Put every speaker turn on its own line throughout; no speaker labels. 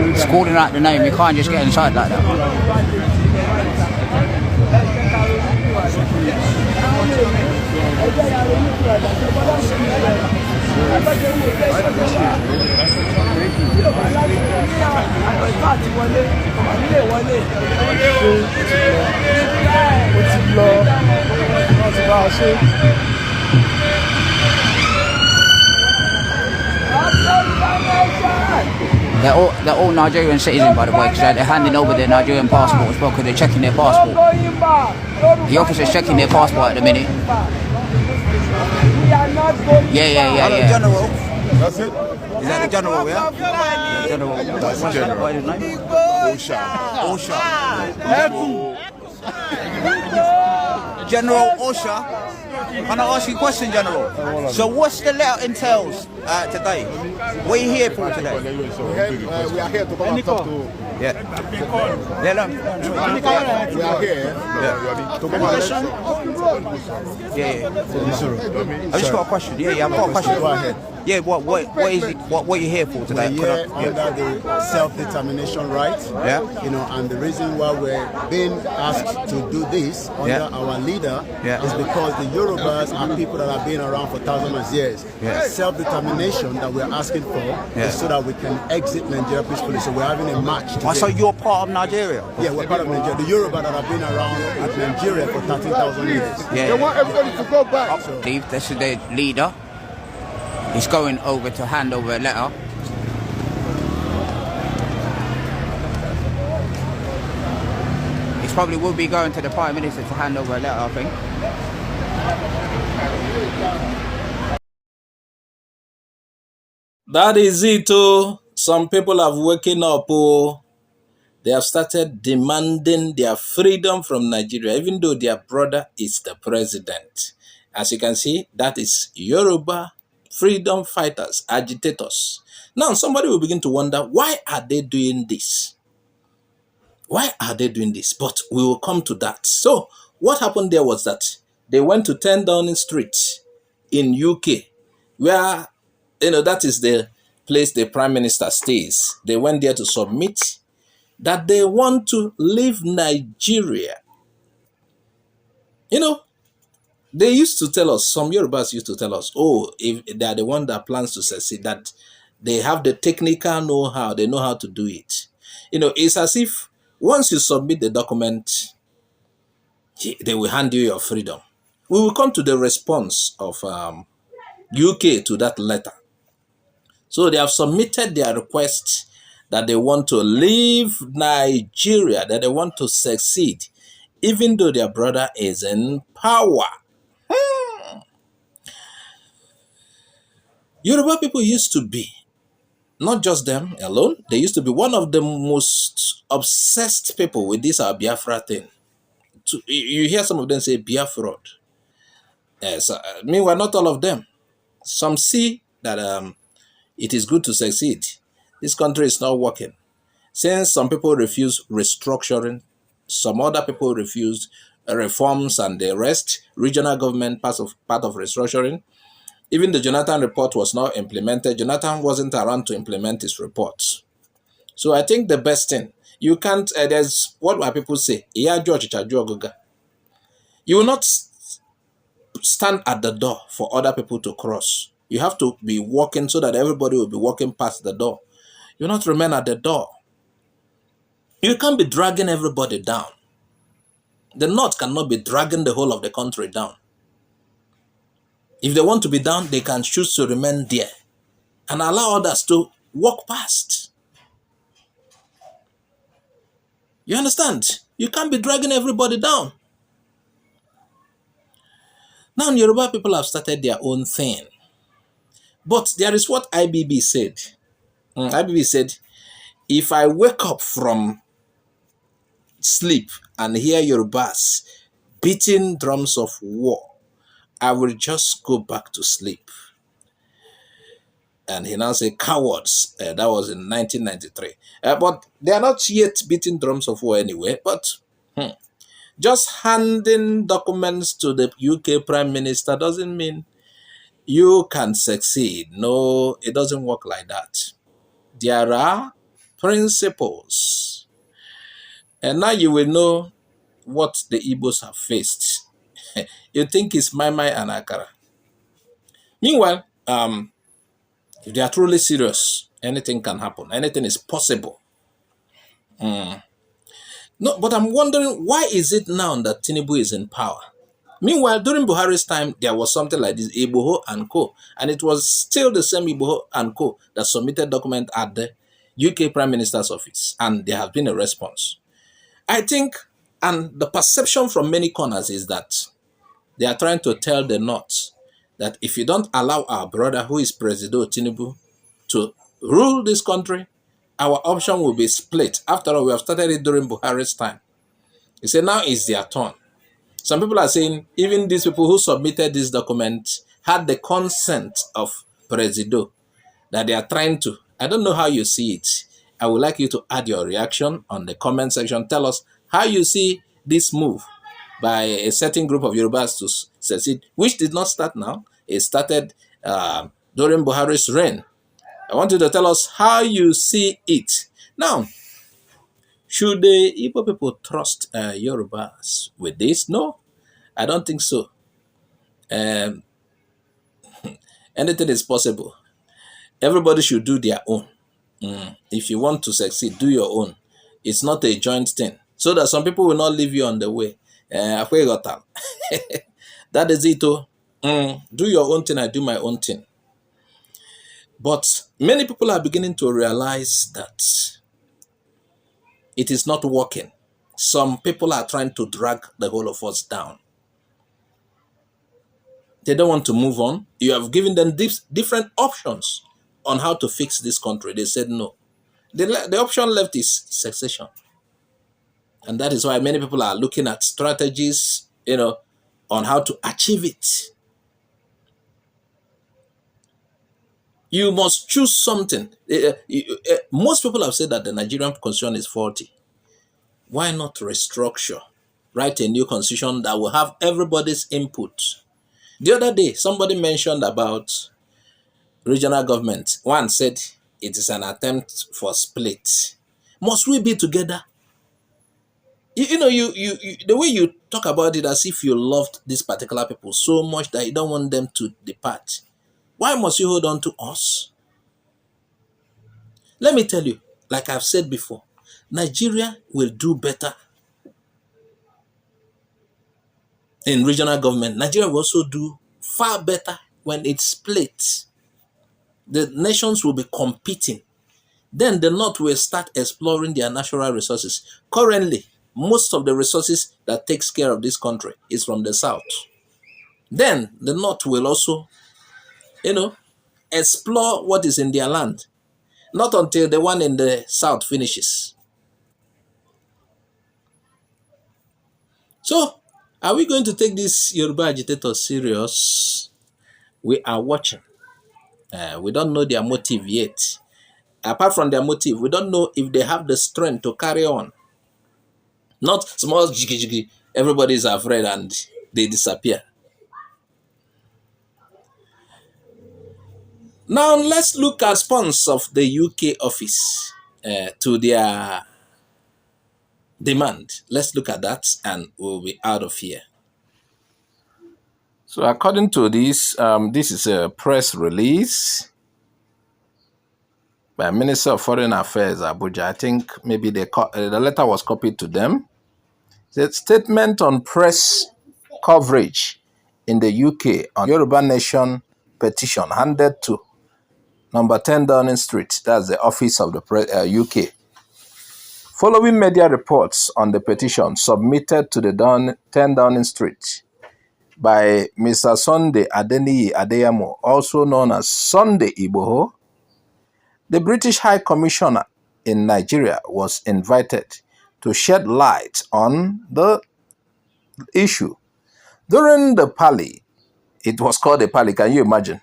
It's calling out the name. You can't just get inside like that. They're all Nigerian citizens, by the way, because they're handing over their Nigerian passport as well, because they're checking their passport. The officer's checking their passport at the minute. Yeah.
General. That's it? Is that the general, yeah?
The general.
That's the general.
What is his name?
Osha. General Osha. Can I ask you a question, General? So what's the letter entails today? What are you here for today?
We are here to come and talk to...
Yeah.
We are here to come and...
Yeah. I just got a question. Yeah, I've got a question.
Go ahead.
Yeah, what is it? What are you here for today?
We're here under the self-determination right.
Yeah.
You know, and the reason why we're being asked to do this under our leader is because the Yorubas are people that have been around for thousands of years.
Yeah.
Self-determination that we're asking for is so that we can exit Nigeria peacefully. So we're having a march today.
So you're part of Nigeria?
Yeah, we're part of Nigeria. The Yoruba that have been around at Nigeria for 13,000 years.
Yeah.
They want everybody to go back.
Steve, this is the leader. He's going over to hand over a letter. He probably will be going to the Prime Minister to hand over a letter, I think.
That is it, oh. Some people have woken up, oh. They have started demanding their freedom from Nigeria, even though their brother is the president. As you can see, that is Yoruba freedom fighters, agitators. Now, somebody will begin to wonder, why are they doing this? Why are they doing this? But we will come to that. So, what happened there was that they went to 10 Downing Street in UK, where, that is the place the Prime Minister stays. They went there to submit that they want to leave Nigeria. They used to tell us, some Yorubas used to tell us, if they are the one that plans to succeed, that they have the technical know-how, they know how to do it. It's as if once you submit the document, they will hand you your freedom. We will come to the response of UK to that letter. So they have submitted their request that they want to leave Nigeria, that they want to succeed, even though their brother is in power. Yoruba people used to be, not just them alone, they used to be one of the most obsessed people with this Biafra thing. You hear some of them say Biafra. Meanwhile, not all of them. Some see that it is good to succeed. This country is not working. Since some people refuse restructuring, some other people refuse reforms and the rest, regional government part of restructuring. Even the Jonathan report was not implemented. Jonathan wasn't around to implement his reports. So I think the best thing, you can't, there's, what my people say, you will not stand at the door for other people to cross. You have to be walking so that everybody will be walking past the door. You not remain at the door. You can't be dragging everybody down. The North cannot be dragging the whole of the country down. If they want to be down, they can choose to remain there and allow others to walk past. You understand? You can't be dragging everybody down. Now, Yoruba people have started their own thing. But there is what IBB said. IBB said, if I wake up from sleep and hear Yorubas beating drums of war, I will just go back to sleep. And he now said, cowards. That was in 1993. But they are not yet beating drums of war anyway. But just handing documents to the UK Prime Minister doesn't mean you can succeed. No, it doesn't work like that. There are principles. And now you will know what the Igbos have faced. You think it's Mai Mai and Akara. Meanwhile, if they are truly serious, anything can happen. Anything is possible. No, but I'm wondering, why is it now that Tinubu is in power? Meanwhile, during Buhari's time, there was something like this, Iboho and Co. And it was still the same Iboho and Co. that submitted document at the UK Prime Minister's office. And there has been a response. I think, and the perception from many corners is that they are trying to tell the North that if you don't allow our brother, who is President Tinubu, to rule this country, our option will be split. After all, we have started it during Buhari's time. He said now it's their turn. Some people are saying even these people who submitted this document had the consent of Presido, that they are trying to. I don't know how you see it. I would like you to add your reaction on the comment section. Tell us how you see this move by a certain group of Yorubas to secede, which did not start now. It started during Buhari's reign. I want you to tell us how you see it. Now, should the Igbo people trust Yorubas with this? No, I don't think so. Anything is possible. Everybody should do their own. If you want to succeed, do your own. It's not a joint thing. So that some people will not leave you on the way. That is it. Do your own thing, I do my own thing. But many people are beginning to realize that it is not working. Some people are trying to drag the whole of us down. They don't want to move on. You have given them different options on how to fix this country. They said no. The option left is secession. And that is why many people are looking at strategies, on how to achieve it. You must choose something. Most people have said that the Nigerian constitution is faulty. Why not restructure? Write a new constitution that will have everybody's input. The other day, somebody mentioned about regional government. One said it is an attempt for split. Must we be together? The way you talk about it as if you loved these particular people so much that you don't want them to depart. Why must you hold on to us? Let me tell you, like I've said before, Nigeria will do better in regional government. Nigeria will also do far better when it's split. The nations will be competing. Then the North will start exploring their natural resources. Currently, most of the resources that takes care of this country is from the South. Then the North will also, explore what is in their land. Not until the one in the South finishes. So, are we going to take this Yoruba agitators serious? We are watching. We don't know their motive yet. Apart from their motive, we don't know if they have the strength to carry on. Not small jiggy, everybody is afraid and they disappear. Now let's look at response of the UK office to their demand. Let's look at that and we'll be out of here. So according to this, this is a press release by Minister of Foreign Affairs, Abuja. I think maybe the letter was copied to them. The statement on press coverage in the UK on Yoruba Nation petition handed to number 10 Downing Street, that's the office of the UK. Following media reports on the petition submitted to the 10 Downing Street by Mr. Sunday Adeniyi Adeyemo, also known as Sunday Igboho, the British High Commissioner in Nigeria was invited to shed light on the issue. During the parley, it was called a parley, can you imagine?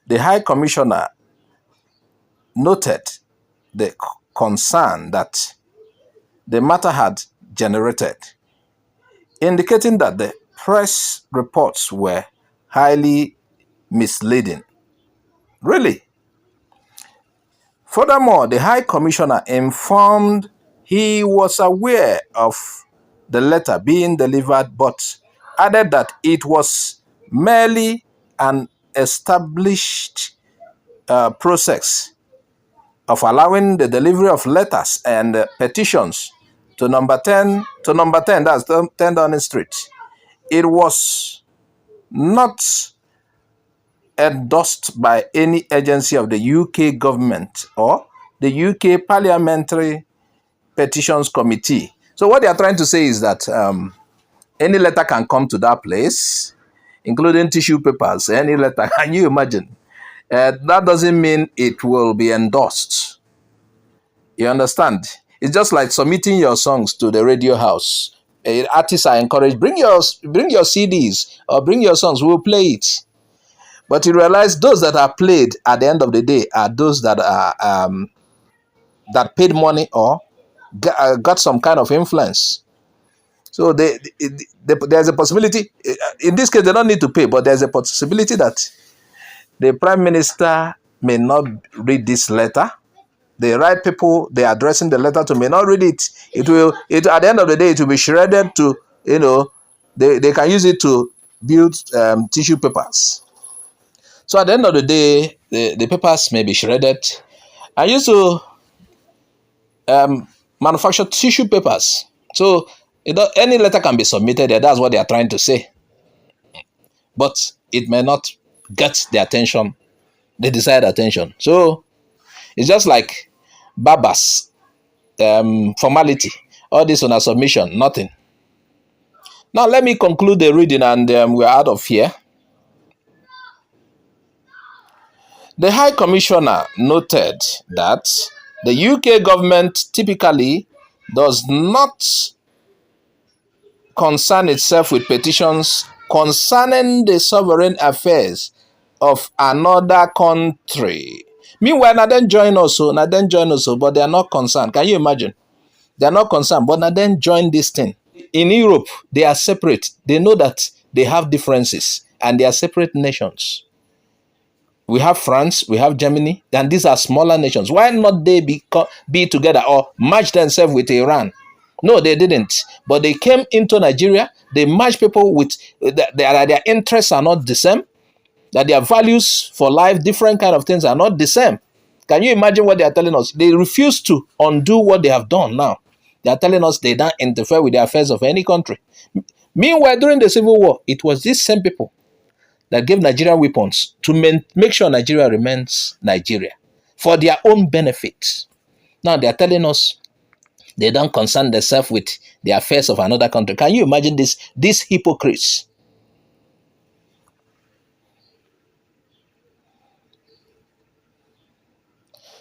The High Commissioner noted the concern that the matter had generated, indicating that the press reports were highly misleading. Really? Furthermore, the High Commissioner informed he was aware of the letter being delivered, but added that it was merely an established process of allowing the delivery of letters and petitions to number 10, that's 10 Downing Street. It was not endorsed by any agency of the UK government or the UK Parliamentary Petitions Committee. So what they are trying to say is that any letter can come to that place, including tissue papers, any letter. Can you imagine? That doesn't mean it will be endorsed. You understand? It's just like submitting your songs to the radio house. Artists are encouraged, bring your CDs or bring your songs, we'll play it. But you realize those that are played at the end of the day are those that are that paid money or got some kind of influence. So there's a possibility. In this case, they don't need to pay, but there's a possibility that the Prime Minister may not read this letter. The right people they are addressing the letter to may not read it. It at the end of the day, it will be shredded to, they can use it to build tissue papers. So at the end of the day, the papers may be shredded. I used to manufacture tissue papers. So any letter can be submitted there. That's what they are trying to say. But it may not get the attention, the desired attention. So it's just like barbers, formality. All this on a submission, nothing. Now let me conclude the reading and we're out of here. The High Commissioner noted that the UK government typically does not concern itself with petitions concerning the sovereign affairs of another country. Meanwhile, now then join us, but they are not concerned. Can you imagine? They are not concerned, but now then join this thing. In Europe, they are separate. They know that they have differences and they are separate nations. We have France, we have Germany, and these are smaller nations. Why not they be together or match themselves with Iran? No, they didn't. But they came into Nigeria. They matched people with their interests are not the same. That their values for life, different kind of things are not the same. Can you imagine what they are telling us? They refuse to undo what they have done now. They are telling us they don't interfere with the affairs of any country. Meanwhile, during the Civil War, it was these same people that gave Nigeria weapons to make sure Nigeria remains Nigeria for their own benefit. Now they are telling us they don't concern themselves with the affairs of another country. Can you imagine these hypocrites?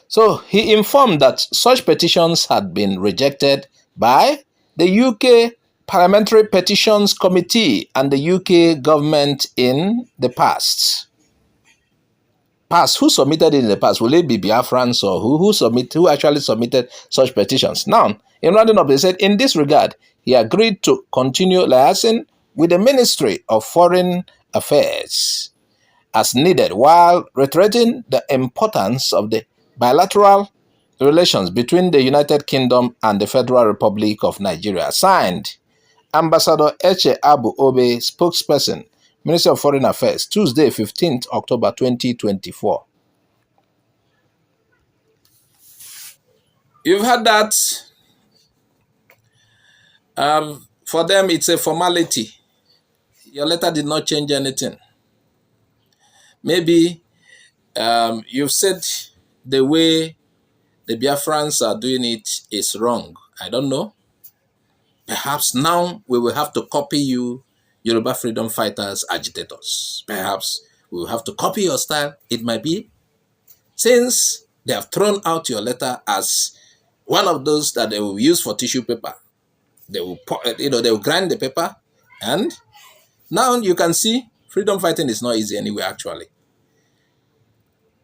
So he informed that such petitions had been rejected by the UK Parliamentary Petitions Committee and the UK government in the past. Who submitted it in the past? Will it be Biafrans or who actually submitted such petitions? Now, in rounding up, he said, in this regard, he agreed to continue liaising with the Ministry of Foreign Affairs as needed, while reiterating the importance of the bilateral relations between the United Kingdom and the Federal Republic of Nigeria. Signed, Ambassador Eche Abu Obe, spokesperson, Ministry of Foreign Affairs, Tuesday, 15th October 2024. You've heard that. For them, it's a formality. Your letter did not change anything. Maybe you've said the way the Biafrans are doing it is wrong. I don't know. Perhaps now we will have to copy you, Yoruba freedom fighters, agitators. Perhaps we will have to copy your style. It might be. Since they have thrown out your letter as one of those that they will use for tissue paper. They will, they will grind the paper, and now you can see freedom fighting is not easy anyway, actually.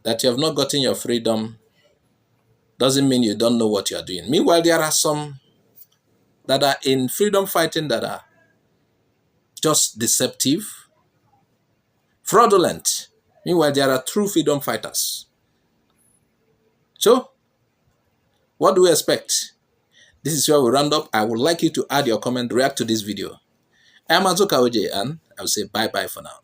That you have not gotten your freedom doesn't mean you don't know what you are doing. Meanwhile, there are some that are in freedom fighting that are just deceptive, fraudulent. Meanwhile, there are true freedom fighters. So, What do we expect? This is where we round up. I would like you to add your comment, react to this video. I'm Azuka Oj, and I'll say bye-bye for now.